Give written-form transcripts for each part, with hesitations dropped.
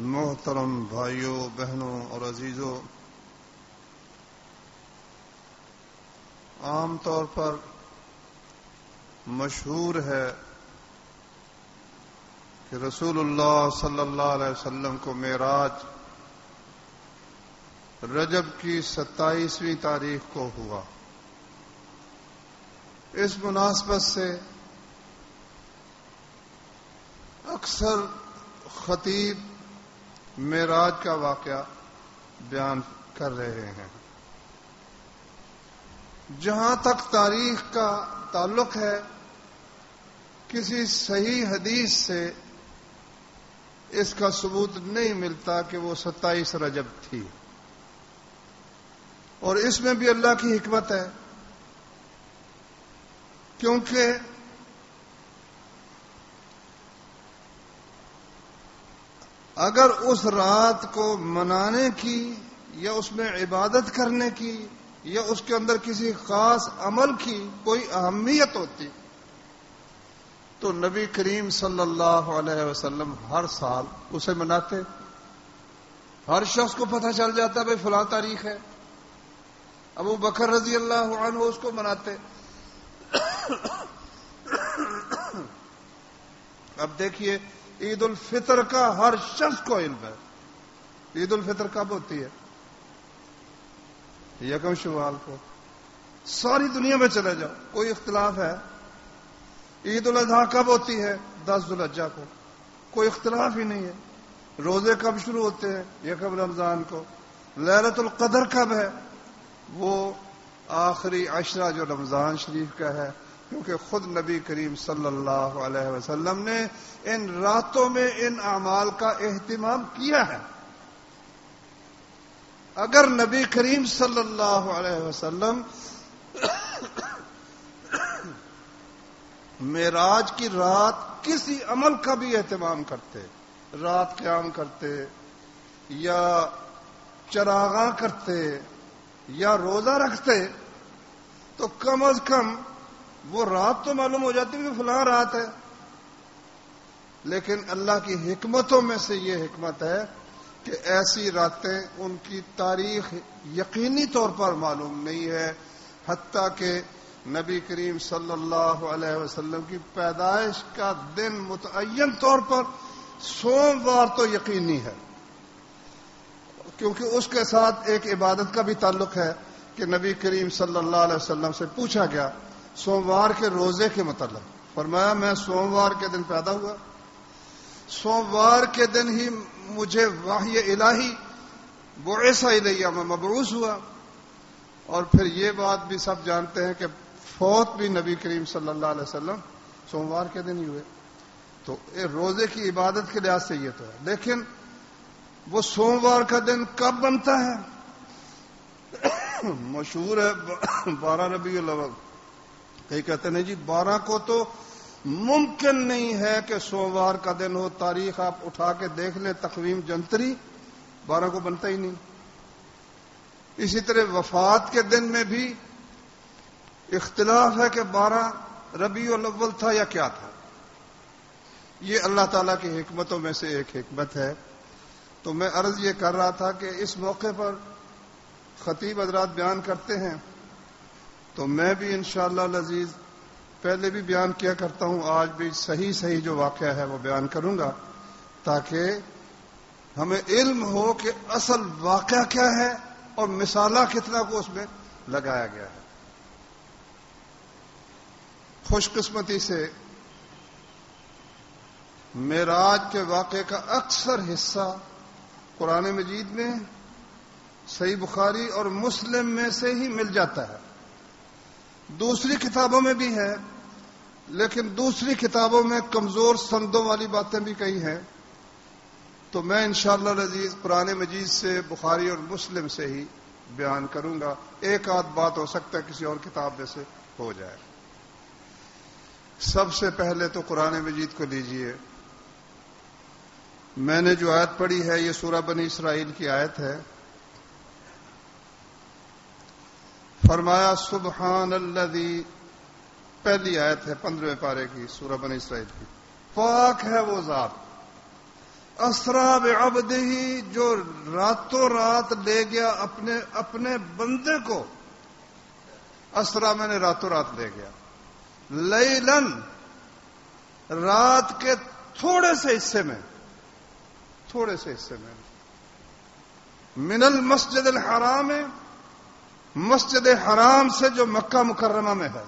محترم بھائیوں، بہنوں اور عزیزوں، عام طور پر مشہور ہے کہ رسول اللہ صلی اللہ علیہ وسلم کو معراج رجب کی 27ویں تاریخ کو ہوا۔ اس مناسبت سے اکثر خطیب معراج کا واقعہ بیان کر رہے ہیں۔ جہاں تک تاریخ کا تعلق ہے، کسی صحیح حدیث سے اس کا ثبوت نہیں ملتا کہ وہ 27 رجب تھی، اور اس میں بھی اللہ کی حکمت ہے، کیونکہ اگر اس رات کو منانے کی یا اس میں عبادت کرنے کی یا اس کے اندر کسی خاص عمل کی کوئی اہمیت ہوتی تو نبی کریم صلی اللہ علیہ وسلم ہر سال اسے مناتے۔ ہر شخص کو پتہ چل جاتا بھائی فلاں تاریخ ہے، ابو بکر رضی اللہ عنہ اس کو مناتے۔ اب دیکھیے، عید الفطر کا ہر شخص کو علم ہے۔ عید الفطر کب ہوتی ہے؟ یکم شوال کو۔ ساری دنیا میں چلے جاؤ، کوئی اختلاف ہے؟ عید الاضحیٰ کب ہوتی ہے؟ 10 ذو الحجہ کو، کوئی اختلاف ہی نہیں ہے۔ روزے کب شروع ہوتے ہیں؟ یکم رمضان کو۔ لیلۃ القدر کب ہے؟ وہ آخری عشرہ جو رمضان شریف کا ہے، کیونکہ خود نبی کریم صلی اللہ علیہ وسلم نے ان راتوں میں ان اعمال کا اہتمام کیا ہے۔ اگر نبی کریم صلی اللہ علیہ وسلم معراج کی رات کسی عمل کا بھی اہتمام کرتے، رات قیام کرتے یا چراغاں کرتے یا روزہ رکھتے، تو کم از کم وہ رات تو معلوم ہو جاتی کہ فلاں رات ہے۔ لیکن اللہ کی حکمتوں میں سے یہ حکمت ہے کہ ایسی راتیں ان کی تاریخ یقینی طور پر معلوم نہیں ہے، حتیٰ کہ نبی کریم صلی اللہ علیہ وسلم کی پیدائش کا دن متعین طور پر سوموار تو یقینی ہے، کیونکہ اس کے ساتھ ایک عبادت کا بھی تعلق ہے کہ نبی کریم صلی اللہ علیہ وسلم سے پوچھا گیا سوموار کے روزے کے متعلق، فرمایا میں سوموار کے دن پیدا ہوا، سوموار کے دن ہی مجھے وحی الہی بعث الیہ میں مبعوث ہوا۔ اور پھر یہ بات بھی سب جانتے ہیں کہ فوت بھی نبی کریم صلی اللہ علیہ وسلم سوموار کے دن ہی ہوئے۔ تو روزے کی عبادت کے لحاظ سے یہ تو ہے، لیکن وہ سوموار کا دن کب بنتا ہے؟ مشہور ہے 12 ربیع الاول۔ کئی کہتے ہیں جی 12 کو تو ممکن نہیں ہے کہ سوموار کا دن ہو، تاریخ آپ اٹھا کے دیکھ لیں، تقویم جنتری 12 کو بنتا ہی نہیں۔ اسی طرح وفات کے دن میں بھی اختلاف ہے کہ 12 ربیع الاول تھا یا کیا تھا۔ یہ اللہ تعالیٰ کی حکمتوں میں سے ایک حکمت ہے۔ تو میں عرض یہ کر رہا تھا کہ اس موقع پر خطیب حضرات بیان کرتے ہیں، تو میں بھی انشاءاللہ العزیز پہلے بھی بیان کیا کرتا ہوں، آج بھی صحیح جو واقعہ ہے وہ بیان کروں گا، تاکہ ہمیں علم ہو کہ اصل واقعہ کیا ہے اور مثالہ کتنا کو اس میں لگایا گیا ہے۔ خوش قسمتی سے معراج کے واقعے کا اکثر حصہ قرآن مجید میں صحیح بخاری اور مسلم میں سے ہی مل جاتا ہے۔ دوسری کتابوں میں بھی ہے، لیکن دوسری کتابوں میں کمزور سندوں والی باتیں بھی کئی ہیں۔ تو میں انشاءاللہ العزیز قرآن مجید سے، بخاری اور مسلم سے ہی بیان کروں گا۔ ایک آدھ بات ہو سکتا ہے کسی اور کتاب میں سے ہو جائے۔ سب سے پہلے تو قرآن مجید کو لیجئے۔ میں نے جو آیت پڑھی ہے یہ سورہ بنی اسرائیل کی آیت ہے۔ فرمایا سبحان الذی، پہلی آیت ہے 15ویں پارے کی سورہ بنی اسرائیل کی، پاک ہے وہ ذات اسرا بعبدہ، جو راتوں رات لے گیا اپنے بندے کو. اسرا میں نے راتوں رات لے گیا. لیلن، رات کے تھوڑے سے حصے میں، من المسجد الحرام، مسجد حرام سے جو مکہ مکرمہ میں ہے،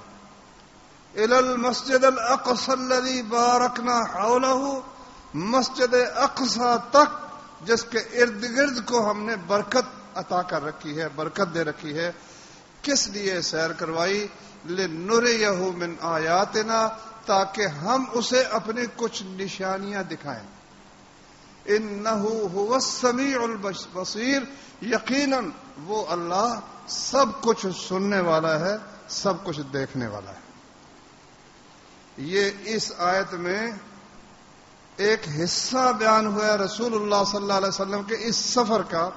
الی المسجد الاقصی الذی بارکنا حولہ، مسجد اقصی تک جس کے ارد گرد کو ہم نے برکت عطا کر رکھی ہے، برکت دے رکھی ہے. کس لیے سیر کروائی؟ لنریہ من آیاتنا، تاکہ ہم اسے اپنی کچھ نشانیاں دکھائیں. انہ هو السمیع البصیر، یقیناً وہ اللہ سب کچھ سننے والا ہے، سب کچھ دیکھنے والا ہے. یہ اس آیت میں ایک حصہ بیان ہوا ہے رسول اللہ صلی اللہ علیہ وسلم کے اس سفر کا،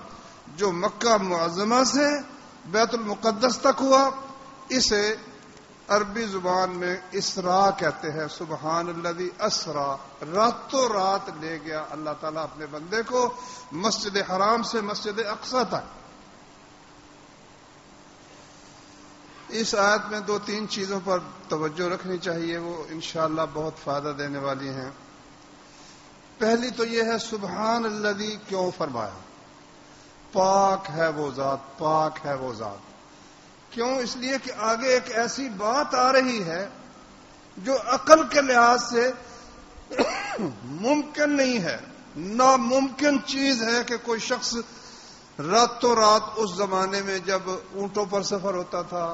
جو مکہ معظمہ سے بیت المقدس تک ہوا. اسے عربی زبان میں اسراء کہتے ہیں. سبحان الذی اسرا، راتوں رات لے گیا اللہ تعالیٰ اپنے بندے کو مسجد حرام سے مسجد اقصی تک. اس آیت میں 2-3 چیزوں پر توجہ رکھنی چاہیے، وہ انشاءاللہ بہت فائدہ دینے والی ہیں. پہلی تو یہ ہے سبحان الذی کیوں فرمایا؟ پاک ہے وہ ذات، پاک ہے وہ ذات. کیوں؟ اس لیے کہ آگے ایک ایسی بات آ رہی ہے جو عقل کے لحاظ سے ممکن نہیں ہے، ناممکن چیز ہے کہ کوئی شخص راتوں رات، اس زمانے میں جب اونٹوں پر سفر ہوتا تھا،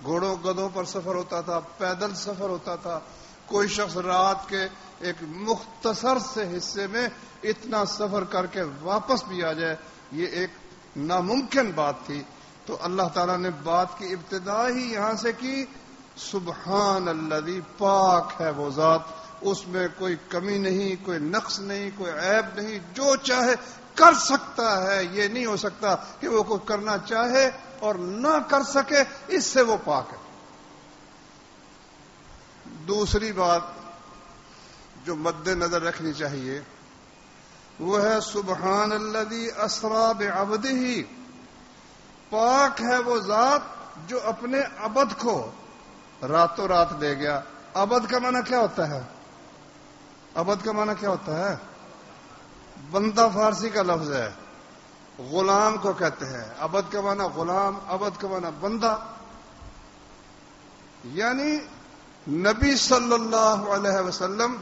گھوڑوں گدھوں پر سفر ہوتا تھا، پیدل سفر ہوتا تھا، کوئی شخص رات کے ایک مختصر سے حصے میں اتنا سفر کر کے واپس بھی آ جائے، یہ ایک ناممکن بات تھی. تو اللہ تعالیٰ نے بات کی ابتدا ہی یہاں سے کی، سبحان الذی، پاک ہے وہ ذات، اس میں کوئی کمی نہیں، کوئی نقص نہیں، کوئی عیب نہیں، جو چاہے کر سکتا ہے. یہ نہیں ہو سکتا کہ وہ کوئی کرنا چاہے اور نہ کر سکے، اس سے وہ پاک ہے. دوسری بات جو مد نظر رکھنی چاہیے وہ ہے سبحان الذی اسری بعبدہ، پاک ہے وہ ذات جو اپنے عبد کو راتوں رات لے گیا. عبد کا معنی کیا ہوتا ہے؟ عبد کا معنی کیا ہوتا ہے؟ بندہ فارسی کا لفظ ہے، غلام کو کہتے ہیں. عبد کا معنی غلام، عبد کا معنی بندہ. یعنی نبی صلی اللہ علیہ وسلم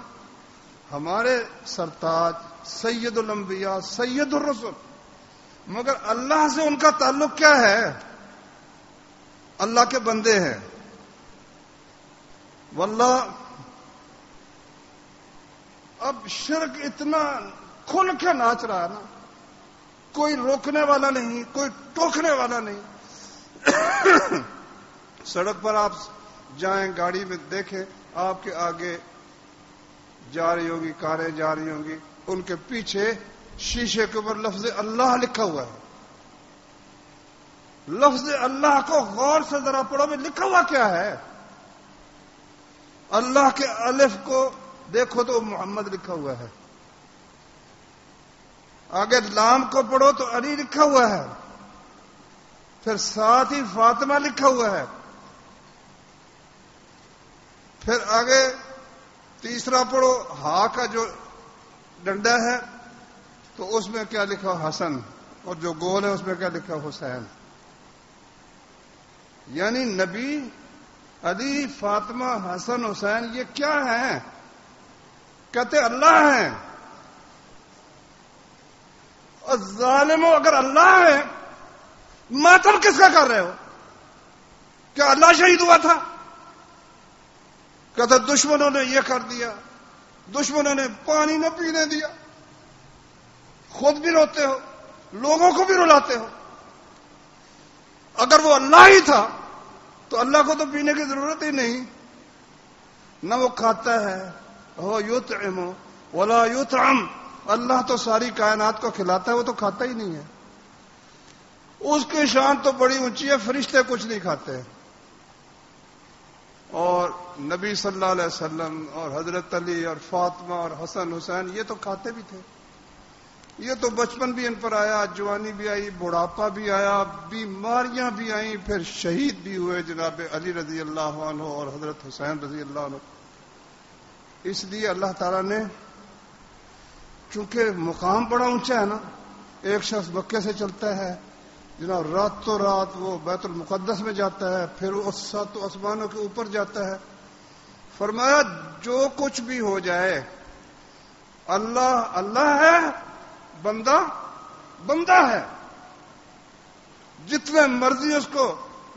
ہمارے سرتاج، سید الانبیاء، سید الرسل، مگر اللہ سے ان کا تعلق کیا ہے؟ اللہ کے بندے ہیں. واللہ اب شرک اتنا کھل کے ناچ رہا ہے نا، کوئی روکنے والا نہیں، کوئی ٹوکنے والا نہیں. سڑک پر آپ جائیں، گاڑی میں دیکھیں، آپ کے آگے جا رہی ہوگی، کاریں جا رہی ہوں گی، ان کے پیچھے شیشے کے اوپر لفظ اللہ لکھا ہوا ہے. لفظ اللہ کو غور سے ذرا پڑھو، میں لکھا ہوا کیا ہے؟ اللہ کے الف کو دیکھو تو محمد لکھا ہوا ہے، آگے لام کو پڑھو تو علی لکھا ہوا ہے، پھر ساتھ ہی فاطمہ لکھا ہوا ہے، پھر آگے تیسرا پڑھو، ہا کا جو ڈنڈا ہے تو اس میں کیا لکھا؟ حسن، اور جو گول ہے اس میں کیا لکھا؟ حسین. یعنی نبی، علی، فاطمہ، حسن، حسین یہ کیا ہیں؟ کہتے اللہ ہیں. اور ظالموں، اگر اللہ ہے ماتم کس کا کر رہے ہو؟ کیا اللہ شہید ہوا تھا؟ کہتے دشمنوں نے یہ کر دیا، دشمنوں نے پانی نہ پینے دیا. خود بھی روتے ہو، لوگوں کو بھی رلاتے ہو. اگر وہ اللہ ہی تھا تو اللہ کو تو پینے کی ضرورت ہی نہیں، نہ وہ کھاتا ہے، ہو یطعم ولا یطعم. اللہ تو ساری کائنات کو کھلاتا ہے، وہ تو کھاتا ہی نہیں ہے. اس کی شان تو بڑی اونچی ہے، فرشتے کچھ نہیں کھاتے. اور نبی صلی اللہ علیہ وسلم اور حضرت علی اور فاطمہ اور حسن حسین یہ تو کھاتے بھی تھے. یہ تو بچپن بھی ان پر آیا، جوانی بھی آئی، بڑھاپا بھی آیا، بیماریاں بھی آئیں، پھر شہید بھی ہوئے جناب علی رضی اللہ عنہ اور حضرت حسین رضی اللہ عنہ۔ اس لیے اللہ تعالیٰ نے، چونکہ مقام بڑا اونچا ہے نا، ایک شخص مکے سے چلتا ہے جناب، راتوں رات وہ بیت المقدس میں جاتا ہے، پھر اس ساتوں آسمانوں کے اوپر جاتا ہے۔ فرمایا جو کچھ بھی ہو جائے، اللہ اللہ ہے، بندہ بندہ ہے۔ جتنے مرضی اس کو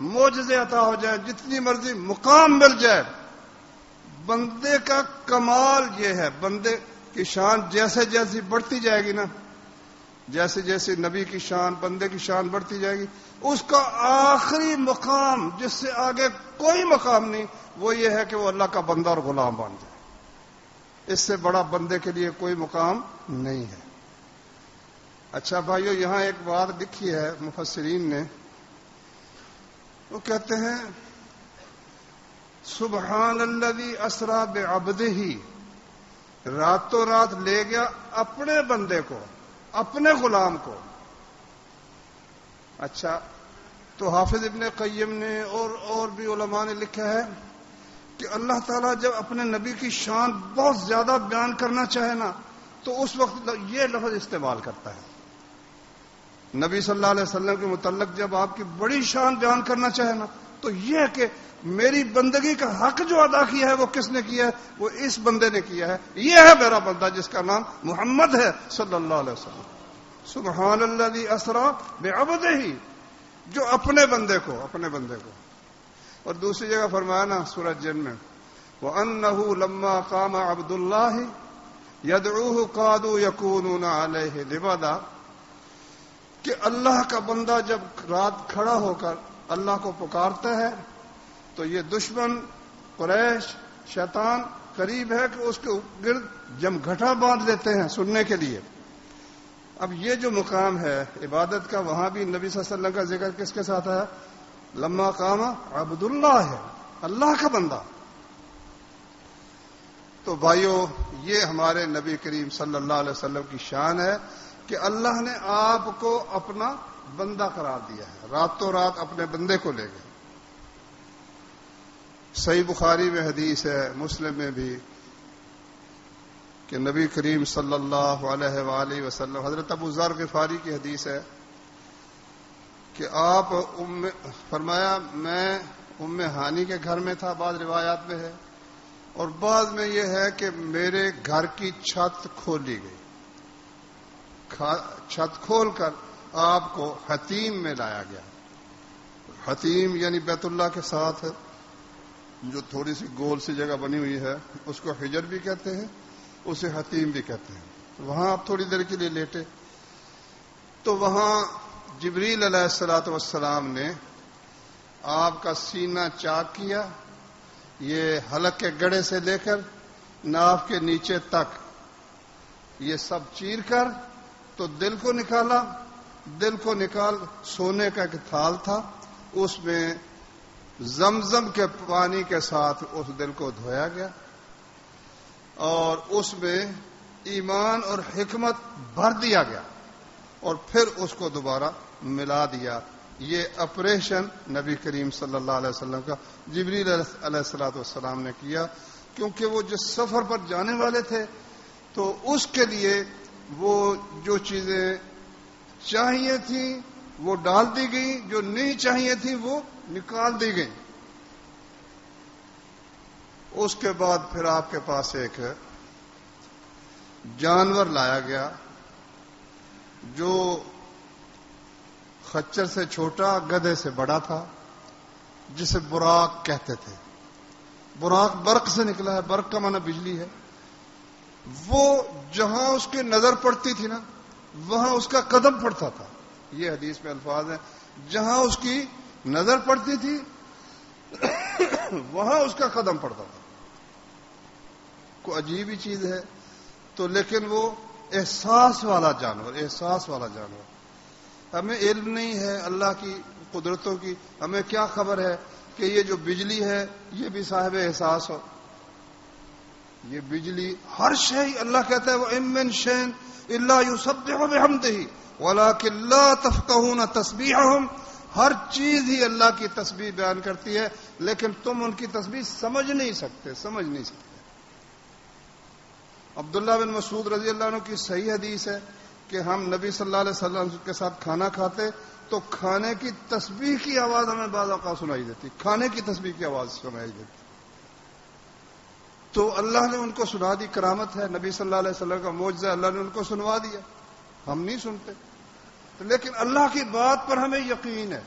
معجزے عطا ہو جائے، جتنی مرضی مقام مل جائے، بندے کا کمال یہ ہے، بندے کی شان جیسے جیسی بڑھتی جائے گی نا، جیسے جیسے نبی کی شان، بندے کی شان بڑھتی جائے گی، اس کا آخری مقام جس سے آگے کوئی مقام نہیں، وہ یہ ہے کہ وہ اللہ کا بندہ اور غلام بن جائے۔ اس سے بڑا بندے کے لیے کوئی مقام نہیں ہے۔ اچھا بھائیو، یہاں ایک بات لکھی ہے مفسرین نے، وہ کہتے ہیں سبحان الذی اسریٰ بعبدہ، راتوں رات لے گیا اپنے بندے کو، اپنے غلام کو۔ اچھا، تو حافظ ابن قیم نے اور بھی علماء نے لکھا ہے کہ اللہ تعالیٰ جب اپنے نبی کی شان بہت زیادہ بیان کرنا چاہے نا، تو اس وقت یہ لفظ استعمال کرتا ہے۔ نبی صلی اللہ علیہ وسلم کے متعلق جب آپ کی بڑی شان بیان کرنا چاہے نا، تو یہ کہ میری بندگی کا حق جو ادا کیا ہے وہ کس نے کیا ہے؟ وہ اس بندے نے کیا ہے۔ یہ ہے میرا بندہ جس کا نام محمد ہے صلی اللہ علیہ وسلم۔ سبحان الذی اسریٰ بعبدہ، جو اپنے بندے کو۔ اور دوسری جگہ فرمایا نا سورہ جن میں، وَأَنَّهُ لَمَّا قَامَ عَبْدُ اللَّهِ يَدْعُوهُ قَادُوا يَكُونُونَ عَلَيْهِ لِبَدًا، کہ اللہ کا بندہ جب رات کھڑا ہو کر اللہ کو پکارتا ہے تو یہ دشمن قریش شیطان قریب ہے کہ اس کے گرد جمگھٹا باندھ لیتے ہیں سننے کے لیے۔ اب یہ جو مقام ہے عبادت کا، وہاں بھی نبی صلی اللہ علیہ وسلم کا ذکر کس کے ساتھ ہے؟ لما قام عبد اللہ ہے، اللہ کا بندہ۔ تو بھائیو، یہ ہمارے نبی کریم صلی اللہ علیہ وسلم کی شان ہے کہ اللہ نے آپ کو اپنا بندہ قرار دیا ہے، راتوں رات اپنے بندے کو لے گئے۔ صحیح بخاری میں حدیث ہے، مسلم میں بھی، کہ نبی کریم صلی اللہ علیہ وآلہ وسلم، حضرت ابو ذر غفاری کی حدیث ہے کہ آپ فرمایا میں ام ہانی کے گھر میں تھا، بعض روایات میں ہے، اور بعض میں یہ ہے کہ میرے گھر کی چھت کھولی گئی، چھت کھول کر آپ کو حتیم میں لایا گیا۔ حتیم یعنی بیت اللہ کے ساتھ جو تھوڑی سی گول سی جگہ بنی ہوئی ہے، اس کو حجر بھی کہتے ہیں، اسے حتیم بھی کہتے ہیں۔ وہاں آپ تھوڑی دیر کے لیے لیٹے تو وہاں جبریل علیہ الصلوۃ والسلام نے آپ کا سینہ چاک کیا، یہ حلق کے گڑھے سے لے کر ناف کے نیچے تک یہ سب چیر کر تو دل کو نکالا۔ دل کو نکال سونے کا ایک تھال تھا، اس میں زمزم کے پانی کے ساتھ اس دل کو دھویا گیا، اور اس میں ایمان اور حکمت بھر دیا گیا، اور پھر اس کو دوبارہ ملا دیا۔ یہ آپریشن نبی کریم صلی اللہ علیہ وسلم کا جبریل علیہ الصلوۃ والسلام نے کیا، کیونکہ وہ جس سفر پر جانے والے تھے تو اس کے لیے وہ جو چیزیں چاہیے تھیں وہ ڈال دی گئی، جو نہیں چاہیے تھیں وہ نکال دی گئی۔ اس کے بعد پھر آپ کے پاس ایک جانور لایا گیا جو خچر سے چھوٹا، گدھے سے بڑا تھا، جسے براق کہتے تھے۔ براق برق سے نکلا ہے، برق کا معنی بجلی ہے۔ وہ جہاں اس کی نظر پڑتی تھی نا، وہاں اس کا قدم پڑتا تھا۔ یہ حدیث میں الفاظ ہیں، جہاں اس کی نظر پڑتی تھی وہاں اس کا قدم پڑتا تھا۔ کوئی عجیب ہی چیز ہے تو، لیکن وہ احساس والا جانور، احساس والا جانور۔ ہمیں علم نہیں ہے اللہ کی قدرتوں کی، ہمیں کیا خبر ہے کہ یہ جو بجلی ہے یہ بھی صاحب احساس ہو۔ یہ بجلی ہر شے اللہ کہتا ہے وہ اِن مِّن شَيْءٍ الا یسبح بحمدہ ولکن لا تفقہون تسبیحہم. ہر چیز ہی اللہ کی تسبیح بیان کرتی ہے، لیکن تم ان کی تسبیح سمجھ نہیں سکتے. عبداللہ بن مسعود رضی اللہ عنہ کی صحیح حدیث ہے کہ ہم نبی صلی اللہ علیہ وسلم کے ساتھ کھانا کھاتے تو کھانے کی تسبیح کی آواز ہمیں بعض اوقات سنائی دیتی، کھانے کی تسبیح کی آواز سنائی دیتی. تو اللہ نے ان کو سنا دی. کرامت ہے، نبی صلی اللہ علیہ وسلم کا معجزہ، اللہ نے ان کو سنوا دیا. ہم نہیں سنتے، لیکن اللہ کی بات پر ہمیں یقین ہے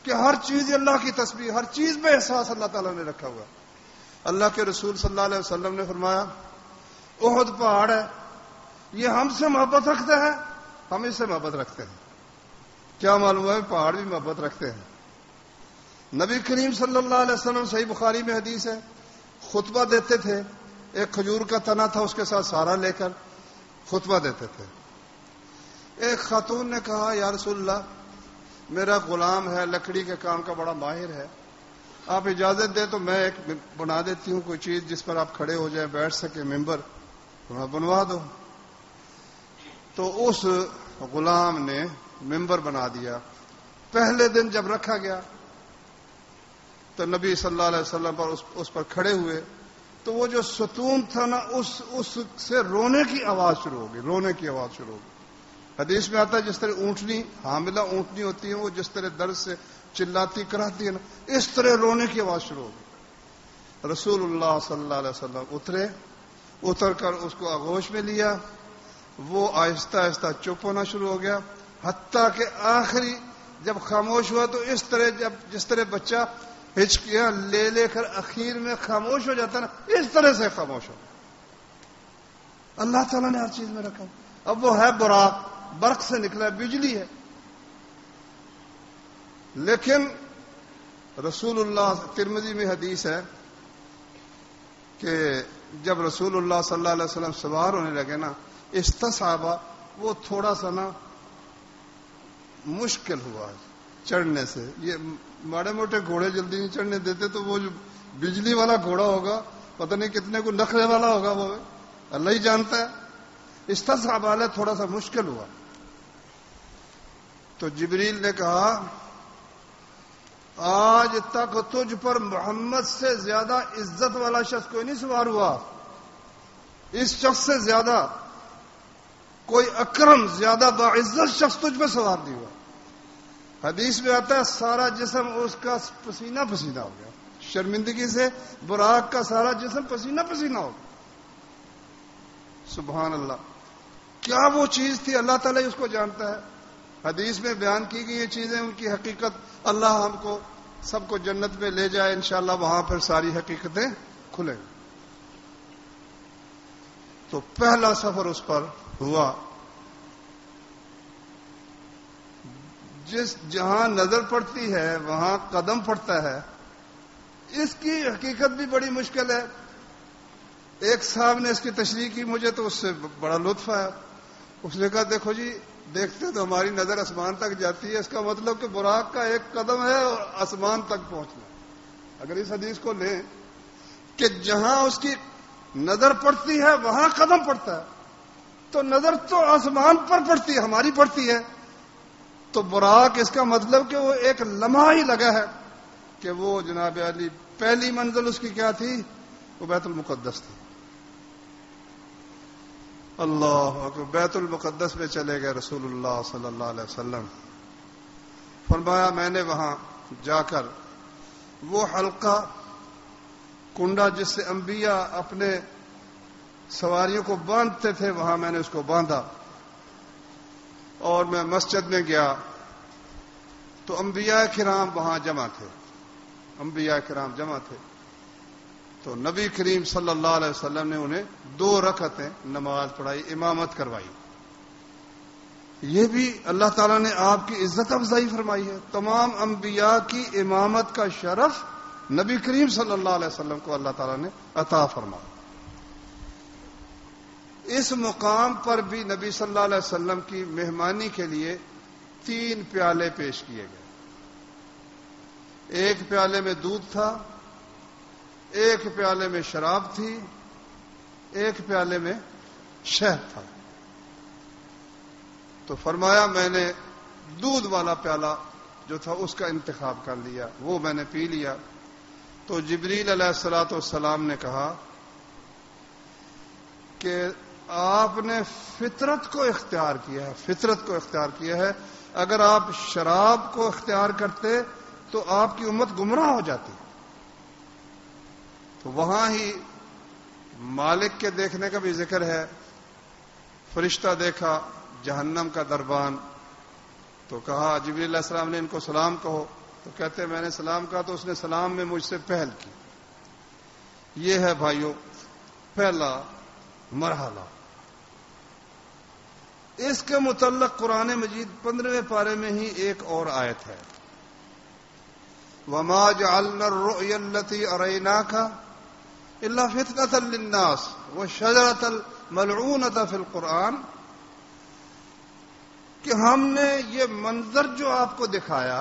کہ ہر چیز اللہ کی تسبیح، ہر چیز میں احساس اللہ تعالیٰ نے رکھا ہوا. اللہ کے رسول صلی اللہ علیہ وسلم نے فرمایا احد پہاڑ ہے، یہ ہم سے محبت رکھتا ہے، ہم اس سے محبت رکھتے ہیں. کیا معلوم ہے پہاڑ بھی محبت رکھتے ہیں. نبی کریم صلی اللہ علیہ وسلم صحیح بخاری میں حدیث ہے، خطبہ دیتے تھے، ایک کھجور کا تنا تھا، اس کے ساتھ سارا لے کر خطبہ دیتے تھے. ایک خاتون نے کہا یا رسول اللہ میرا غلام ہے، لکڑی کے کام کا بڑا ماہر ہے، آپ اجازت دیں تو میں ایک بنا دیتی ہوں کوئی چیز جس پر آپ کھڑے ہو جائیں، بیٹھ سکے، ممبر بنوا دو. تو اس غلام نے ممبر بنا دیا. پہلے دن جب رکھا گیا تو نبی صلی اللہ علیہ وسلم پر اس پر کھڑے ہوئے تو وہ جو ستون تھا نا اس سے رونے کی آواز شروع ہو گئی. حدیث میں آتا ہے جس طرح اونٹنی، حاملہ اونٹنی ہوتی ہے، وہ جس طرح درد سے چلاتی کراتی ہے نا، اس طرح رونے کی آواز شروع ہو گئی. رسول اللہ صلی اللہ علیہ وسلم اتر کر اس کو آغوش میں لیا. وہ آہستہ آہستہ چپ ہونا شروع ہو گیا، حتیٰ کہ آخری جب خاموش ہوا تو اس طرح جس طرح بچہ ہچکیاں لے کر اخیر میں خاموش ہو جاتا نا، اس طرح سے خاموش ہو. اللہ تعالیٰ نے ہر چیز میں رکھا. اب وہ ہے براق، برق سے نکلا ہے، بجلی ہے، لیکن رسول اللہ ترمذی میں حدیث ہے کہ جب رسول اللہ صلی اللہ علیہ وسلم سوار ہونے لگے نا، استصحابہ، وہ تھوڑا سا نا مشکل ہوا چڑھنے سے. یہ ماڑے موٹے گھوڑے جلدی نہیں چڑھنے دیتے، تو وہ جو بجلی والا گھوڑا ہوگا پتہ نہیں کتنے کو نخرے والا ہوگا، وہ اللہ ہی جانتا ہے. استصحابہ والے تھوڑا سا مشکل ہوا. تو جبریل نے کہا آج تک تجھ پر محمد سے زیادہ عزت والا شخص کوئی نہیں سوار ہوا، اس شخص سے زیادہ کوئی اکرم، زیادہ باعزت شخص تجھ پہ سوار نہیں ہوا. حدیث میں آتا ہے سارا جسم اس کا پسینہ پسینہ ہو گیا، شرمندگی سے براق کا سارا جسم پسینہ پسینہ ہو گیا. سبحان اللہ، کیا وہ چیز تھی اللہ تعالیٰ اس کو جانتا ہے. حدیث میں بیان کی گئی یہ چیزیں، ان کی حقیقت اللہ ہم کو سب کو جنت میں لے جائے انشاءاللہ، وہاں پر ساری حقیقتیں کھلیں. تو پہلا سفر اس پر ہوا. جہاں نظر پڑتی ہے وہاں قدم پڑتا ہے. اس کی حقیقت بھی بڑی مشکل ہے. ایک صاحب نے اس کی تشریح کی، مجھے تو اس سے بڑا لطف آیا. اس نے کہا دیکھو جی، دیکھتے تو ہماری نظر آسمان تک جاتی ہے، اس کا مطلب کہ براق کا ایک قدم ہے اور آسمان تک پہنچنا. اگر اس حدیث کو لیں کہ جہاں اس کی نظر پڑتی ہے وہاں قدم پڑتا ہے، تو نظر تو آسمان پر پڑتی ہے، ہماری پڑتی ہے. تو براق اس کا مطلب کہ وہ ایک لمحہ ہی لگا ہے کہ وہ جناب علی پہلی منزل اس کی کیا تھی؟ وہ بیت المقدس تھی. اللہ اکبر. بیت المقدس میں چلے گئے رسول اللہ صلی اللہ علیہ وسلم. فرمایا میں نے وہاں جا کر وہ حلقہ کنڈا جس سے انبیاء اپنے سواریوں کو باندھتے تھے، وہاں میں نے اس کو باندھا. اور میں مسجد میں گیا تو انبیاء کرام وہاں جمع تھے. تو نبی کریم صلی اللہ علیہ وسلم نے انہیں 2 رکعتیں نماز پڑھائی، امامت کروائی. یہ بھی اللہ تعالیٰ نے آپ کی عزت افزائی فرمائی ہے. تمام انبیاء کی امامت کا شرف نبی کریم صلی اللہ علیہ وسلم کو اللہ تعالیٰ نے عطا فرمایا. اس مقام پر بھی نبی صلی اللہ علیہ وسلم کی مہمانی کے لیے 3 پیالے پیش کیے گئے. ایک پیالے میں دودھ تھا، ایک پیالے میں شراب تھی، ایک پیالے میں شہد تھا. تو فرمایا میں نے دودھ والا پیالہ جو تھا اس کا انتخاب کر لیا، وہ میں نے پی لیا۔ تو جبریل علیہ الصلوۃ والسلام نے کہا کہ آپ نے فطرت کو اختیار کیا ہے، فطرت کو اختیار کیا ہے۔ اگر آپ شراب کو اختیار کرتے تو آپ کی امت گمراہ ہو جاتی۔ تو وہاں ہی مالک کے دیکھنے کا بھی ذکر ہے۔ فرشتہ دیکھا جہنم کا دربان، تو کہا جبریل علیہ السلام نے ان کو سلام کہو، تو کہتے میں نے سلام کہا تو اس نے سلام میں مجھ سے پہل کی۔ یہ ہے بھائیوں پہلا مرحلہ۔ اس کے متعلق قرآن مجید 15ویں پارے میں ہی ایک اور آیت ہے، وَمَا جَعَلْنَا الرُّؤْيَا الَّتِي أَرَيْنَاكَ إِلَّا فِتْنَةً لِلنَّاسِ وَالشَّجَرَةَ الْمَلْعُونَةَ فِي الْقُرْآنِ، کہ ہم نے یہ منظر جو آپ کو دکھایا،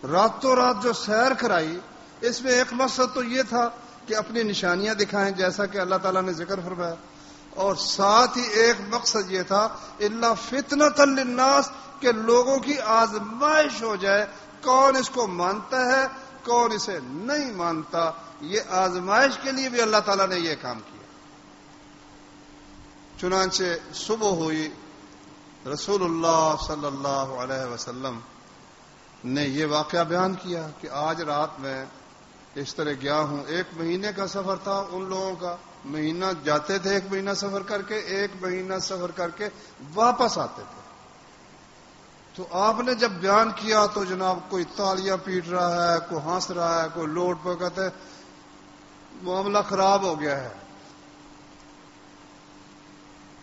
راتوں رات جو سیر کرائی، اس میں ایک مقصد تو یہ تھا کہ اپنی نشانیاں دکھائیں جیسا کہ اللہ تعالیٰ نے ذکر فرمایا، اور ساتھ ہی ایک مقصد یہ تھا الا فتنۃ للناس، کہ لوگوں کی آزمائش ہو جائے، کون اس کو مانتا ہے کون اسے نہیں مانتا۔ یہ آزمائش کے لیے بھی اللہ تعالیٰ نے یہ کام کیا۔ چنانچہ صبح ہوئی، رسول اللہ صلی اللہ علیہ وسلم نے یہ واقعہ بیان کیا کہ آج رات میں اس طرح گیا ہوں۔ 1 مہینے کا سفر تھا ان لوگوں کا، مہینہ جاتے تھے 1 مہینہ سفر کر کے، 1 مہینہ سفر کر کے واپس آتے تھے۔ تو آپ نے جب بیان کیا تو جناب کوئی تالیاں پیٹ رہا ہے، کوئی ہنس رہا ہے، کوئی لوٹ پہ، کہتے معاملہ خراب ہو گیا ہے۔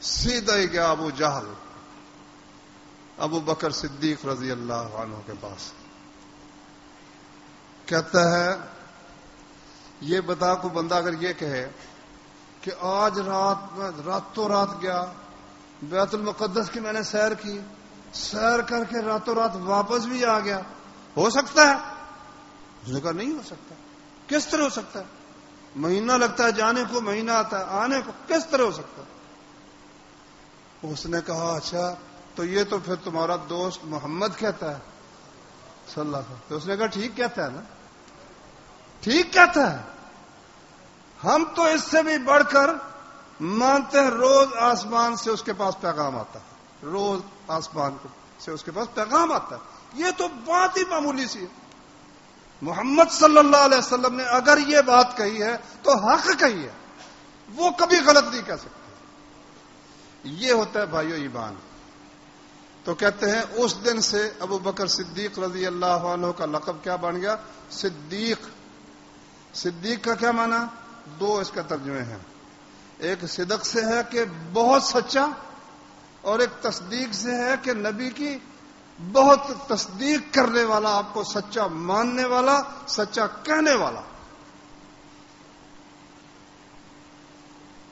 سیدھا ہی گیا ابو جہل، ابو بکر صدیق رضی اللہ عنہ کے پاس، کہتا ہے یہ بتا کو بندہ اگر یہ کہے کہ آج رات میں راتوں رات گیا بیت المقدس کی، میں نے سیر کی، سیر کر کے راتوں رات واپس بھی آ گیا، ہو سکتا ہے؟ اس نے کہا نہیں ہو سکتا۔ کس طرح ہو سکتا ہے؟ مہینہ لگتا ہے جانے کو، مہینہ آتا ہے آنے کو، کس طرح ہو سکتا ہے؟ اس نے کہا اچھا تو یہ تو پھر تمہارا دوست محمد کہتا ہے صلی اللہ علیہ وسلم۔ تو اس نے کہا ٹھیک کہتا ہے نا، ٹھیک کہتا ہے، ہم تو اس سے بھی بڑھ کر مانتے ہیں روز آسمان سے اس کے پاس پیغام آتا ہے، روز آسمان سے اس کے پاس پیغام آتا ہے۔ یہ تو بات ہی معمولی سی ہے۔ محمد صلی اللہ علیہ وسلم نے اگر یہ بات کہی ہے تو حق کہی ہے، وہ کبھی غلط نہیں کہہ سکتے۔ یہ ہوتا ہے بھائیو ایمان۔ تو کہتے ہیں اس دن سے ابو بکر صدیق رضی اللہ عنہ کا لقب کیا بن گیا؟ صدیق۔ صدیق کا کیا معنی؟ 2 اس کا ترجمے ہیں، ایک صدق سے ہے کہ بہت سچا، اور ایک تصدیق سے ہے کہ نبی کی بہت تصدیق کرنے والا، آپ کو سچا ماننے والا، سچا کہنے والا۔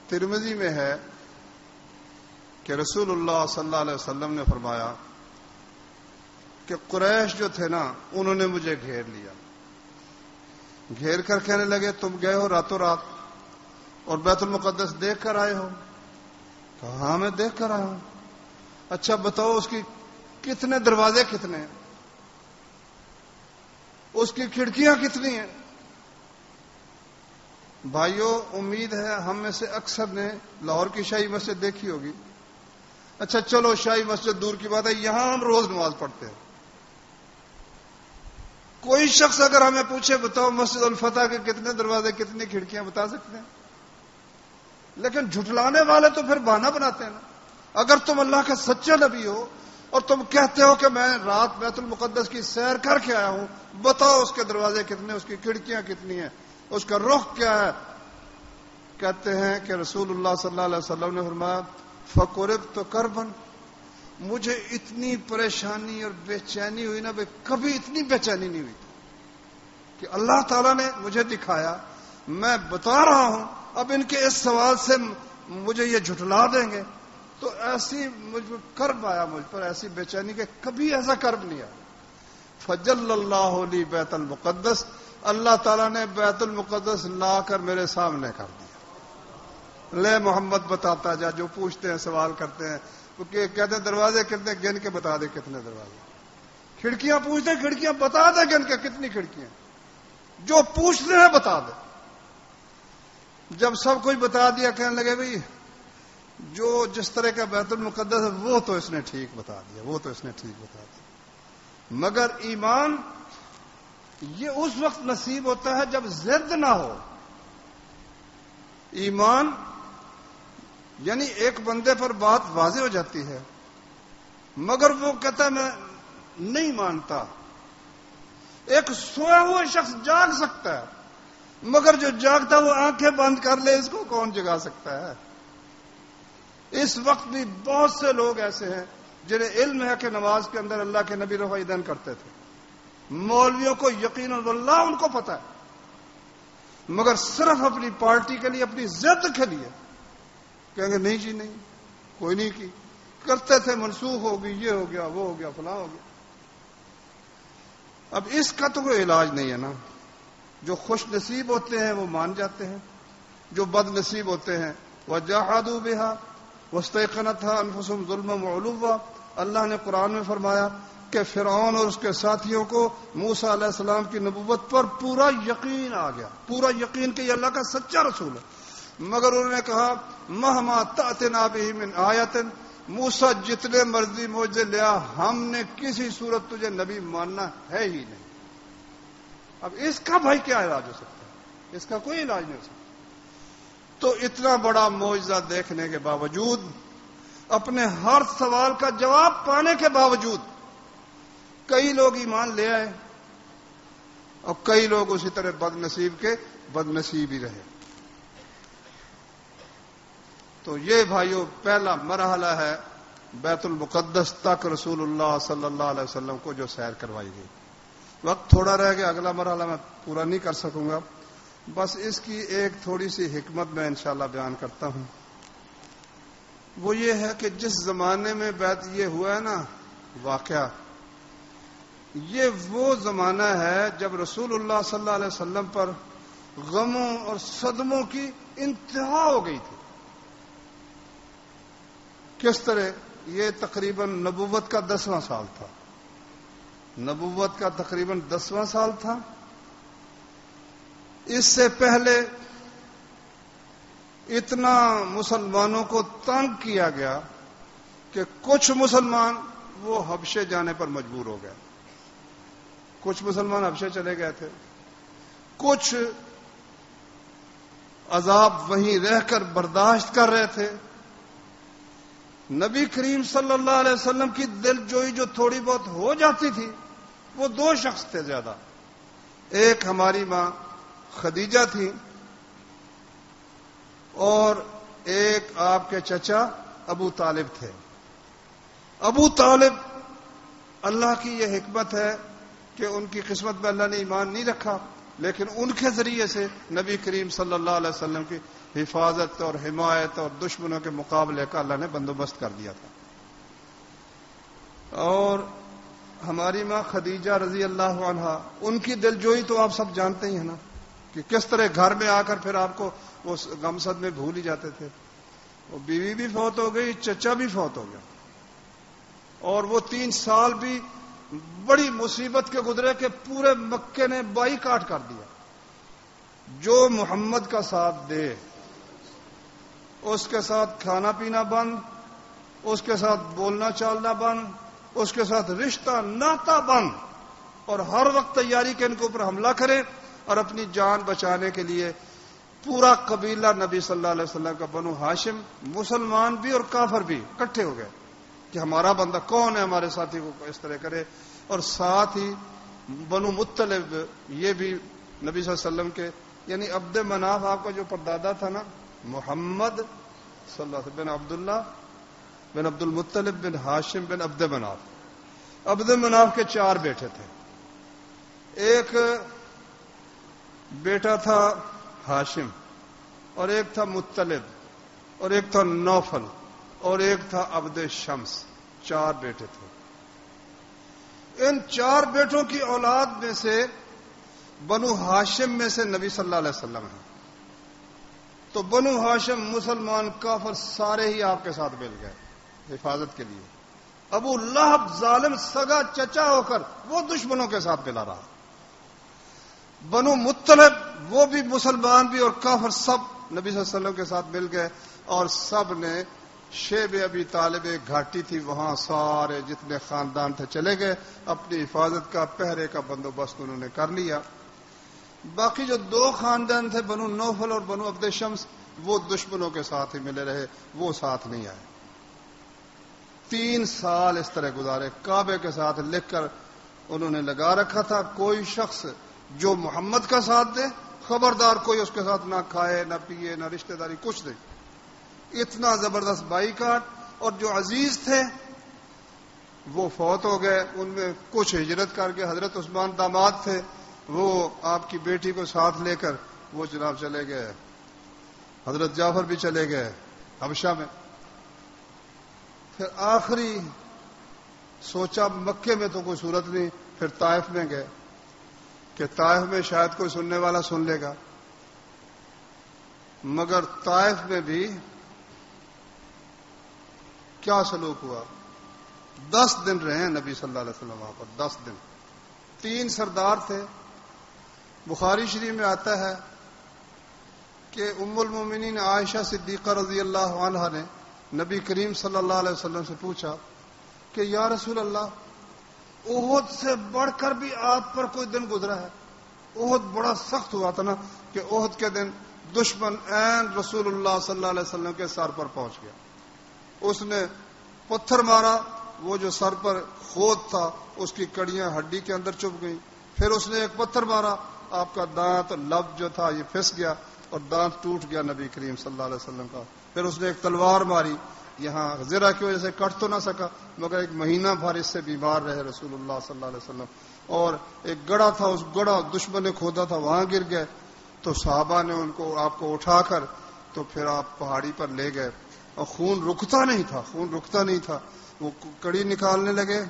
ترمذی میں ہے کہ رسول اللہ صلی اللہ علیہ وسلم نے فرمایا کہ قریش جو تھے نا انہوں نے مجھے گھیر لیا، گھیر کر کہنے لگے تم گئے ہو راتوں رات اور بیت المقدس دیکھ کر آئے ہو؟ کہا ہاں میں دیکھ کر آیا ہوں۔ اچھا بتاؤ اس کی کتنے دروازے کتنے ہیں، اس کی کھڑکیاں کتنی ہیں؟ بھائیوں امید ہے ہم میں سے اکثر نے لاہور کی شاہی مسجد دیکھی ہوگی۔ اچھا چلو شاہی مسجد دور کی بات ہے، یہاں ہم روز نماز پڑھتے ہیں۔ کوئی شخص اگر ہمیں پوچھے بتاؤ مسجد الفتح کے کتنے دروازے کتنی کھڑکیاں، بتا سکتے ہیں؟ لیکن جھٹلانے والے تو پھر بہانہ بناتے ہیں نا۔ اگر تم اللہ کا سچا نبی ہو اور تم کہتے ہو کہ میں رات بیت المقدس کی سیر کر کے آیا ہوں، بتاؤ اس کے دروازے کتنے، اس کی کھڑکیاں کتنی ہیں، اس کا رخ کیا ہے؟ کہتے ہیں کہ رسول اللہ صلی اللہ علیہ وسلم نے فرمایا فَقُرِبْتُ كَرْبًا، مجھے اتنی پریشانی اور بے چینی ہوئی نا، کبھی اتنی بے چینی نہیں ہوئی کہ اللہ تعالیٰ نے مجھے دکھایا، میں بتا رہا ہوں، اب ان کے اس سوال سے مجھے یہ جھٹلا دیں گے، تو ایسی مجھ پر کرب آیا، مجھ پر ایسی بے چینی کہ کبھی ایسا کرب نہیں آیا۔ فجل اللہ لی بیت المقدس، اللہ تعالیٰ نے بیت المقدس لا کر میرے سامنے کر دیا۔ لے محمد بتاتا جا، جو پوچھتے ہیں سوال کرتے ہیں کیونکہ کہتے ہیں دروازے کتنے، گن کے بتا دے کتنے دروازے. کھڑکیاں پوچھتے ہیں، کھڑکیاں بتا دے گن کے کتنی کھڑکیاں، جو پوچھتے ہیں بتا دے. جب سب کچھ بتا دیا کہنے لگے بھئی جو جس طرح کا بیت المقدس ہے وہ تو اس نے ٹھیک بتا دیا، وہ تو اس نے ٹھیک بتا دیا. مگر ایمان یہ اس وقت نصیب ہوتا ہے جب ضد نہ ہو. ایمان یعنی ایک بندے پر بات واضح ہو جاتی ہے مگر وہ کہتا ہے میں نہیں مانتا. ایک سویا ہوا شخص جاگ سکتا ہے مگر جو جاگتا وہ آنکھیں بند کر لے اس کو کون جگا سکتا ہے. اس وقت بھی بہت سے لوگ ایسے ہیں جنہیں علم ہے کہ نماز کے اندر اللہ کے نبی رفع یدین کرتے تھے. مولویوں کو یقیناً واللہ ان کو پتا ہے مگر صرف اپنی پارٹی کے لیے، اپنی ضد کے لیے کہیں گے نہیں جی نہیں کوئی نہیں کی، کرتے تھے منسوخ ہو گئی، یہ ہو گیا وہ ہو گیا فلاں ہو گیا. اب اس کا تو کوئی علاج نہیں ہے نا. جو خوش نصیب ہوتے ہیں وہ مان جاتے ہیں، جو بد نصیب ہوتے ہیں وَجَحَدُوا بِهَا وَاسْتَيْقَنَتْهَا أَنفُسُهُمْ ظُلْمًا وَعُلُوًّا. اللہ نے قرآن میں فرمایا کہ فرعون اور اس کے ساتھیوں کو موسیٰ علیہ السلام کی نبوت پر پورا یقین آ گیا، پورا یقین کہ یہ اللہ کا سچا رسول ہے. مگر انہوں نے کہا مہما تأتنا بہ من آیت، موسیٰ جتنے مرضی معجزے لیا ہم نے کسی صورت تجھے نبی ماننا ہے ہی نہیں. اب اس کا بھائی کیا علاج ہو سکتا ہے؟ اس کا کوئی علاج نہیں ہو سکتا. تو اتنا بڑا معجزہ دیکھنے کے باوجود، اپنے ہر سوال کا جواب پانے کے باوجود کئی لوگ ایمان لے آئے اور کئی لوگ اسی طرح بد نصیب کے بد نصیب ہی رہے. تو یہ بھائیوں پہلا مرحلہ ہے بیت المقدس تک رسول اللہ صلی اللہ علیہ وسلم کو جو سیر کروائی گئی. وقت تھوڑا رہ گیا، اگلا مرحلہ میں پورا نہیں کر سکوں گا. بس اس کی ایک تھوڑی سی حکمت میں انشاءاللہ بیان کرتا ہوں. وہ یہ ہے کہ جس زمانے میں بیت یہ ہوا ہے نا واقعہ، یہ وہ زمانہ ہے جب رسول اللہ صلی اللہ علیہ وسلم پر غموں اور صدموں کی انتہا ہو گئی تھی. کس طرح؟ یہ تقریباً نبوت کا 10واں سال تھا. نبوت کا تقریباً 10واں سال تھا. اس سے پہلے اتنا مسلمانوں کو تنگ کیا گیا کہ کچھ مسلمان وہ حبشے جانے پر مجبور ہو گئے. کچھ مسلمان حبشے چلے گئے تھے، کچھ عذاب وہیں رہ کر برداشت کر رہے تھے. نبی کریم صلی اللہ علیہ وسلم کی دل جوئی جو تھوڑی بہت ہو جاتی تھی وہ 2 شخص تھے زیادہ. ایک ہماری ماں خدیجہ تھی اور ایک آپ کے چچا ابو طالب تھے. ابو طالب اللہ کی یہ حکمت ہے کہ ان کی قسمت میں اللہ نے ایمان نہیں رکھا، لیکن ان کے ذریعے سے نبی کریم صلی اللہ علیہ وسلم کی حفاظت اور حمایت اور دشمنوں کے مقابلے کا اللہ نے بندوبست کر دیا تھا. اور ہماری ماں خدیجہ رضی اللہ عنہا، ان کی دلجوئی تو آپ سب جانتے ہی ہیں نا کہ کس طرح گھر میں آ کر پھر آپ کو وہ غم صد میں بھول ہی جاتے تھے. وہ بیوی بھی فوت ہو گئی، چچا بھی فوت ہو گیا، اور وہ 3 سال بھی بڑی مصیبت کے گزرے کہ پورے مکے نے بائی کاٹ کر دیا. جو محمد کا ساتھ دے اس کے ساتھ کھانا پینا بند، اس کے ساتھ بولنا چالنا بند، اس کے ساتھ رشتہ ناتا بند، اور ہر وقت تیاری کے ان کے اوپر حملہ کرے اور اپنی جان بچانے کے لیے پورا قبیلہ نبی صلی اللہ علیہ وسلم کا بنو ہاشم، مسلمان بھی اور کافر بھی اکٹھے ہو گئے کہ ہمارا بندہ کون ہے ہمارے ساتھی کو اس طرح کرے. اور ساتھ ہی بنو مطلب یہ بھی نبی صلی اللہ علیہ وسلم کے، یعنی عبد مناف آپ کا جو پردادا تھا نا، محمد صلی اللہ علیہ وسلم بن عبداللہ بن عبد المطلب بن ہاشم بن عبد مناف. عبد مناف کے 4 بیٹے تھے. ایک بیٹا تھا ہاشم، اور ایک تھا مطلب، اور ایک تھا نوفل، اور ایک تھا عبد شمس. 4 بیٹے تھے. ان 4 بیٹوں کی اولاد میں سے بنو ہاشم میں سے نبی صلی اللہ علیہ وسلم ہیں. تو بنو ہاشم مسلمان کافر سارے ہی آپ کے ساتھ مل گئے حفاظت کے لیے. ابو لہب ظالم سگا چچا ہو کر وہ دشمنوں کے ساتھ ملا رہا. بنو مطلب وہ بھی مسلمان بھی اور کافر سب نبی صلی اللہ علیہ وسلم کے ساتھ مل گئے اور سب نے شیب ابی طالب ایک گھاٹی تھی وہاں سارے جتنے خاندان تھے چلے گئے. اپنی حفاظت کا پہرے کا بندوبست انہوں نے کر لیا. باقی جو 2 خاندان تھے بنو نوفل اور بنو عبد شمس وہ دشمنوں کے ساتھ ہی ملے رہے, وہ ساتھ نہیں آئے. 3 سال اس طرح گزارے. کعبے کے ساتھ لکھ کر انہوں نے لگا رکھا تھا کوئی شخص جو محمد کا ساتھ دے خبردار کوئی اس کے ساتھ نہ کھائے نہ پیے نہ رشتہ داری کچھ نہیں. اتنا زبردست بائیکاٹ. اور جو عزیز تھے وہ فوت ہو گئے. ان میں کچھ ہجرت کر کے حضرت عثمان داماد تھے وہ آپ کی بیٹی کو ساتھ لے کر وہ جناب چلے گئے. حضرت جعفر بھی چلے گئے حبشہ میں. پھر آخری سوچا مکے میں تو کوئی صورت نہیں, پھر طائف میں گئے کہ طائف میں شاید کوئی سننے والا سن لے گا. مگر طائف میں بھی کیا سلوک ہوا. 10 دن رہے ہیں نبی صلی اللہ علیہ وسلم وہاں پر. 10 دن. 3 سردار تھے. بخاری شریف میں آتا ہے کہ ام المومنین عائشہ صدیقہ رضی اللہ عنہا نے نبی کریم صلی اللہ علیہ وسلم سے پوچھا کہ یا رسول اللہ احد سے بڑھ کر بھی آپ پر کوئی دن گزرا ہے. احد بڑا سخت ہوا تھا نا کہ احد کے دن دشمن عین رسول اللہ صلی اللہ علیہ وسلم کے سر پر پہنچ گیا. اس نے پتھر مارا, وہ جو سر پر خود تھا اس کی کڑیاں ہڈی کے اندر چپ گئیں. پھر اس نے ایک پتھر مارا, آپ کا دانت لب جو تھا یہ پھس گیا اور دانت ٹوٹ گیا نبی کریم صلی اللہ علیہ وسلم کا. پھر اس نے ایک تلوار ماری, یہاں زرہ کی وجہ سے کٹ تو نہ سکا مگر 1 مہینہ بھر اس سے بیمار رہے رسول اللہ صلی اللہ علیہ وسلم. اور ایک گڑھا تھا, اس گڑھا دشمن نے کھودا تھا, وہاں گر گئے. تو صحابہ نے آپ کو اٹھا کر تو پھر آپ پہاڑی پر لے گئے اور خون رکتا نہیں تھا. وہ کڑی نکالنے لگے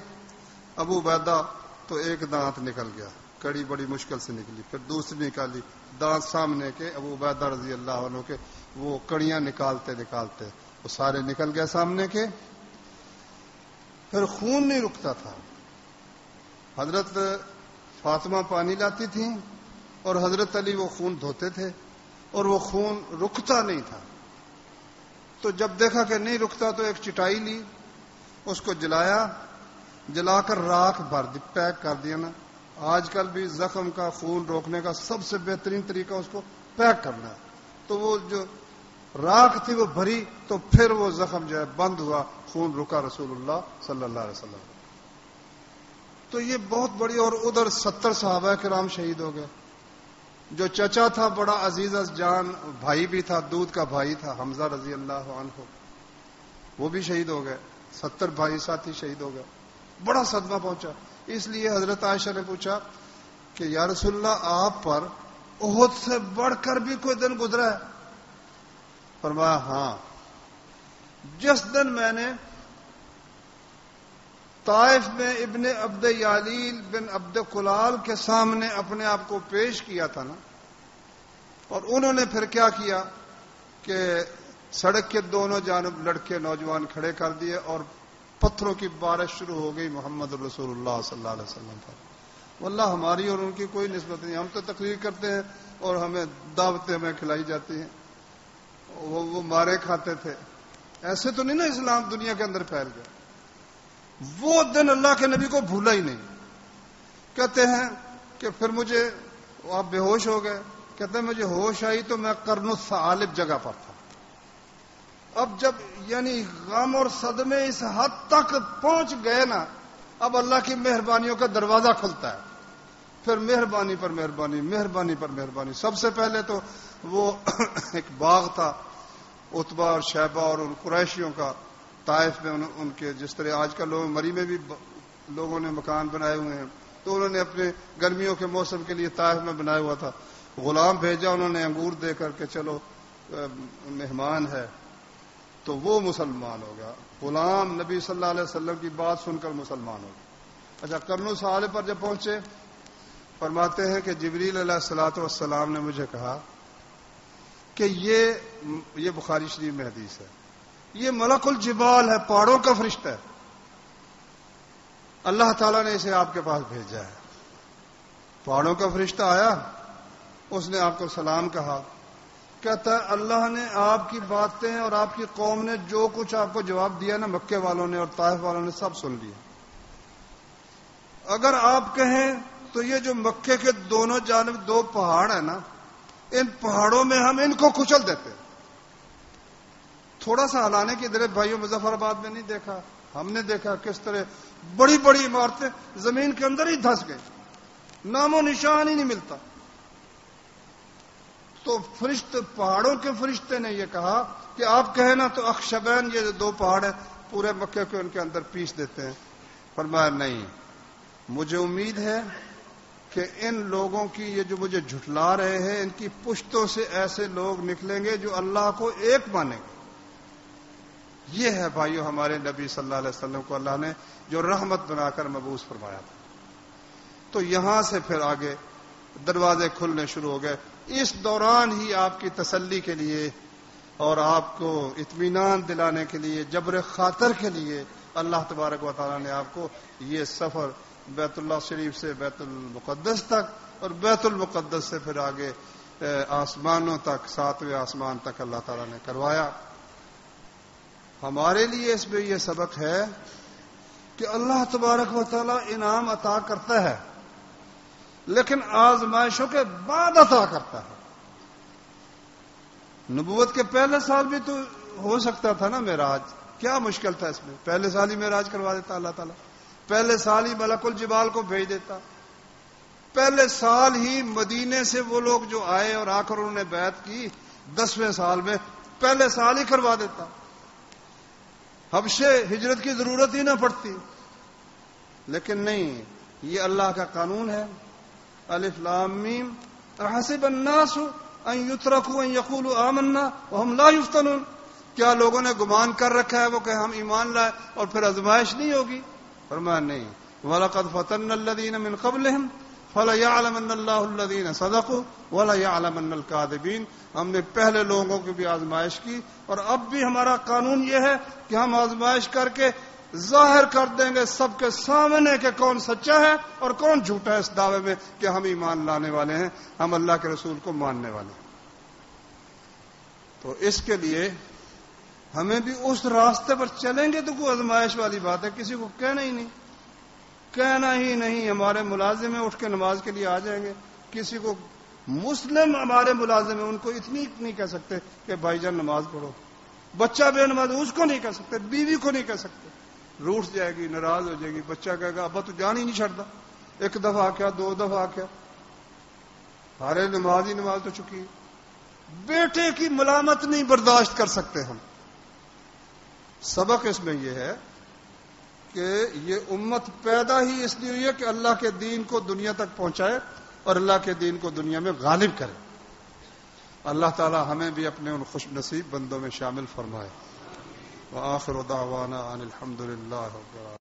ابو عبیدہ تو ایک دانت نکل گیا, کڑی بڑی مشکل سے نکلی. پھر دوسری نکالی, دانت سامنے کے ابو عبیدہ رضی اللہ عنہ کے وہ کڑیاں نکالتے وہ سارے نکل گئے سامنے کے. پھر خون نہیں رکتا تھا. حضرت فاطمہ پانی لاتی تھیں اور حضرت علی وہ خون دھوتے تھے اور وہ خون رکتا نہیں تھا. تو جب دیکھا کہ نہیں رکتا تو ایک چٹائی لی, اس کو جلا کر راکھ بھر دی, پیک کر دیا نا. آج کل بھی زخم کا خون روکنے کا سب سے بہترین طریقہ اس کو پیک کرنا ہے. تو وہ جو راکھ تھی وہ بھری تو پھر وہ زخم جو ہے بند ہوا, خون رکا رسول اللہ صلی اللہ علیہ وسلم. تو یہ بہت بڑی. اور ادھر 70 صحابہ کرام شہید ہو گئے. جو چچا تھا بڑا عزیز جان بھائی بھی تھا, دودھ کا بھائی تھا حمزہ رضی اللہ عنہ, وہ بھی شہید ہو گئے. 70 بھائی ساتھی شہید ہو گئے. بڑا صدمہ پہنچا. اس لیے حضرت عائشہ نے پوچھا کہ یا رسول اللہ آپ پر احد سے بڑھ کر بھی کوئی دن گزرا ہے؟ فرمایا ہاں, جس دن میں نے طائف میں ابن عبد یالیل بن عبد کلال کے سامنے اپنے آپ کو پیش کیا تھا نا, اور انہوں نے پھر کیا کیا کہ سڑک کے دونوں جانب لڑکے نوجوان کھڑے کر دیے اور پتھروں کی بارش شروع ہو گئی محمد رسول اللہ صلی اللہ علیہ وسلم پر. واللہ ہماری اور ان کی کوئی نسبت نہیں. ہم تو تقریر کرتے ہیں اور ہمیں دعوتیں ہمیں کھلائی جاتی ہیں. وہ مارے کھاتے تھے. ایسے تو نہیں نا اسلام دنیا کے اندر پھیل گیا. وہ دن اللہ کے نبی کو بھولا ہی نہیں. کہتے ہیں کہ پھر مجھے, آپ بے ہوش ہو گئے, کہتے ہیں مجھے ہوش آئی تو میں قرن الثعالب جگہ پر تھا. اب جب یعنی غم اور صدمے اس حد تک پہنچ گئے نا, اب اللہ کی مہربانیوں کا دروازہ کھلتا ہے. پھر مہربانی پر مہربانی, مہربانی پر مہربانی. سب سے پہلے تو وہ ایک باغ تھا عتبہ اور شیبہ اور ان قریشیوں کا طائف میں, ان کے جس طرح آج کل مری میں بھی لوگوں نے مکان بنائے ہوئے ہیں, تو انہوں نے اپنے گرمیوں کے موسم کے لیے طائف میں بنایا ہوا تھا. غلام بھیجا انہوں نے انگور دے کر کے چلو مہمان ہے, تو وہ مسلمان ہو گیا. غلام نبی صلی اللہ علیہ وسلم کی بات سن کر مسلمان ہو گیا. اچھا, قرن الثعالب پر جب پہنچے, فرماتے ہیں کہ جبریل علیہ الصلوۃ والسلام نے مجھے کہا کہ یہ بخاری شریف میں حدیث ہے، یہ ملک الجبال ہے، پہاڑوں کا فرشتہ ہے، اللہ تعالیٰ نے اسے آپ کے پاس بھیجا ہے۔ پہاڑوں کا فرشتہ آیا، اس نے آپ کو سلام کہا، کہتا ہے اللہ نے آپ کی باتیں اور آپ کی قوم نے جو کچھ آپ کو جواب دیا نا، مکے والوں نے اور طائف والوں نے سب سن لیا۔ اگر آپ کہیں تو یہ جو مکے کے دونوں جانب دو پہاڑ ہیں نا، ان پہاڑوں میں ہم ان کو کچل دیتے ہیں۔ تھوڑا سا ہلانے کی ادھر بھائیوں مظفر آباد میں نہیں دیکھا؟ ہم نے دیکھا کس طرح بڑی بڑی عمارتیں زمین کے اندر ہی دھس گئی، نام و نشان ہی نہیں ملتا۔ تو پہاڑوں کے فرشتے نے یہ کہا کہ آپ کہیں نا تو اخشبین، یہ دو پہاڑ ہیں، پورے مکے کو ان کے اندر پیس دیتے ہیں۔ فرمایا نہیں، مجھے امید ہے کہ ان لوگوں کی، یہ جو مجھے جھٹلا رہے ہیں، ان کی پشتوں سے ایسے لوگ نکلیں گے جو اللہ کو ایک مانیں گے۔ یہ ہے بھائیو ہمارے نبی صلی اللہ علیہ وسلم کو اللہ نے جو رحمت بنا کر مبعوث فرمایا تھا۔ تو یہاں سے پھر آگے دروازے کھلنے شروع ہو گئے۔ اس دوران ہی آپ کی تسلی کے لیے اور آپ کو اطمینان دلانے کے لیے، جبر خاطر کے لیے، اللہ تبارک و تعالیٰ نے آپ کو یہ سفر بیت اللہ شریف سے بیت المقدس تک اور بیت المقدس سے پھر آگے آسمانوں تک، 7ویں آسمان تک اللہ تعالیٰ نے کروایا۔ ہمارے لیے اس میں یہ سبق ہے کہ اللہ تبارک و تعالیٰ انعام عطا کرتا ہے، لیکن آزمائشوں کے بعد عطا کرتا ہے۔ نبوت کے پہلے سال بھی تو ہو سکتا تھا نا معراج، کیا مشکل تھا اس میں؟ پہلے سال ہی معراج کروا دیتا اللہ تعالیٰ، پہلے سال ہی ملک الجبال کو بھیج دیتا، پہلے سال ہی مدینے سے وہ لوگ جو آئے اور آ کر انہوں نے بیعت کی 10ویں سال میں، پہلے سال ہی کروا دیتا، حبشے ہجرت کی ضرورت ہی نہ پڑتی۔ لیکن نہیں، یہ اللہ کا قانون ہے۔ الف لام میم احسب الناس ان یترکوا ان یقولوا آمنا وهم لا یفتنون، کیا لوگوں نے گمان کر رکھا ہے وہ کہ ہم ایمان لائے اور پھر آزمائش نہیں ہوگی؟ فرمایا نہیں، وَلَقَدْ فَتَنَّا الَّذِينَ مِنْ قَبْلِهِمْ فَلَيَعْلَمَنَّ اللَّهُ الَّذِينَ صَدَقُوا وَلَيَعْلَمَنَّ الْكَاذِبِينَ۔ ہم نے پہلے لوگوں کی بھی آزمائش کی اور اب بھی ہمارا قانون یہ ہے کہ ہم آزمائش کر کے ظاہر کر دیں گے سب کے سامنے کہ کون سچا ہے اور کون جھوٹا ہے اس دعوے میں کہ ہم ایمان لانے والے ہیں، ہم اللہ کے رسول کو ماننے والے ہیں۔ تو اس کے لیے ہمیں بھی اس راستے پر چلیں گے تو کوئی آزمائش والی بات ہے، کسی کو کہنا ہی نہیں۔ ہمارے ملازم ہیں اٹھ کے نماز کے لیے آ جائیں گے، کسی کو مسلم ہمارے ملازم ہیں ان کو اتنی نہیں کہہ سکتے کہ بھائی جان نماز پڑھو، بچہ بے نماز اس کو نہیں کہہ سکتے، بیوی کو نہیں کہہ سکتے، روٹ جائے گی، ناراض ہو جائے گی، بچہ کہے گا ابا تو جان ہی نہیں چھڑتا، 1 دفعہ کیا 2 دفعہ کیا، ہارے نماز ہی نماز تو چکی ہے۔ بیٹے کی ملامت نہیں برداشت کر سکتے ہم۔ سبق اس میں یہ ہے کہ یہ امت پیدا ہی اس لیے ہوئی ہے کہ اللہ کے دین کو دنیا تک پہنچائے اور اللہ کے دین کو دنیا میں غالب کرے۔ اللہ تعالی ہمیں بھی اپنے ان خوش نصیب بندوں میں شامل فرمائے۔ وآخر دعوانا ان الحمد للہ رب العالمین۔